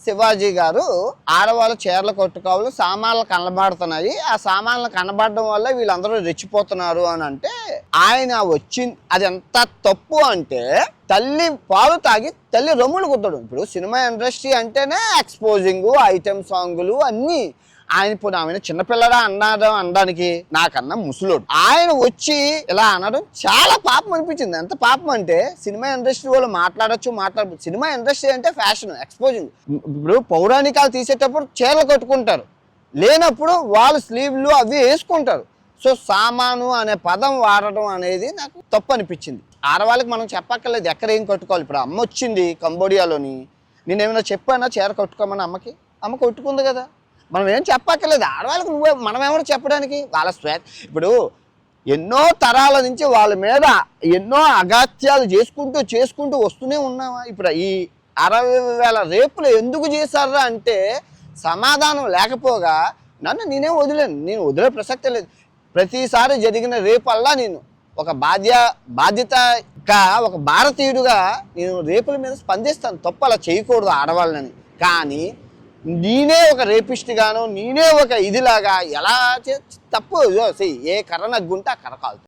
శివాజీ గారు ఆడవాళ్ళు చీరలు కట్టుకోవాలి, సామాన్లు కనబడుతున్నాయి, ఆ సామాన్లు కనబడడం వల్ల వీళ్ళందరూ రెచ్చిపోతున్నారు అని అంటే ఆయన వచ్చింది అది ఎంత తప్పు అంటే తల్లి పాలు తాగి తల్లి రొమ్ములు కుట్టడం. ఇప్పుడు సినిమా ఇండస్ట్రీ అంటేనే ఎక్స్పోజింగ్, ఐటెం సాంగులు అన్నీ. ఆయన ఇప్పుడు ఆమె చిన్నపిల్లడా అనడానికి నాకన్నా ముసలోడు ఆయన వచ్చి ఇలా అనడం చాలా పాపం అనిపించింది. ఎంత పాపం అంటే సినిమా ఇండస్ట్రీ వాళ్ళు మాట్లాడచ్చు. సినిమా ఇండస్ట్రీ అంటే ఫ్యాషన్, ఎక్స్పోజింగ్. ఇప్పుడు పౌరాణికాలు తీసేటప్పుడు చీరలు కట్టుకుంటారు, లేనప్పుడు వాళ్ళు స్లీవ్లు అవి వేసుకుంటారు. సో సామాను అనే పదం వాడడం అనేది నాకు తప్పు అనిపించింది. ఆడవాళ్ళకి మనం చెప్పక్కర్లేదు ఎక్కడ ఏం కట్టుకోవాలి. ఇప్పుడు అమ్మ వచ్చింది కంబోడియాలోని, నేనేమైనా చెప్పానా చీర కట్టుకోమని అమ్మ కొట్టుకుంది కదా, మనం ఏం చెప్పక్కర్లేదు. ఆడవాళ్ళకి మనం ఏమైనా చెప్పడానికి వాళ్ళ ఇప్పుడు ఎన్నో తరాల నుంచి వాళ్ళ మీద ఎన్నో అగాత్యాలు చేసుకుంటూ వస్తూనే ఉన్నావా. ఇప్పుడు ఈ 60,000 రేపులు ఎందుకు చేశారా అంటే సమాధానం లేకపోగా నేనేం నేను వదిలే ప్రసక్తే లేదు. ప్రతిసారి జరిగిన రేపల్లా నేను ఒక బాధ్యతగా ఒక భారతీయుడుగా నేను రేపుల మీద స్పందిస్తాను. తప్పు అలా చేయకూడదు ఆడవాళ్ళని. కానీ నేనే ఒక రేపిస్ట్ గాను, నేనే ఒక ఇదిలాగా ఎలా తప్పు. ఏ కర్ర నగ్గుంటే ఆ కర్ర కాలుతుంది.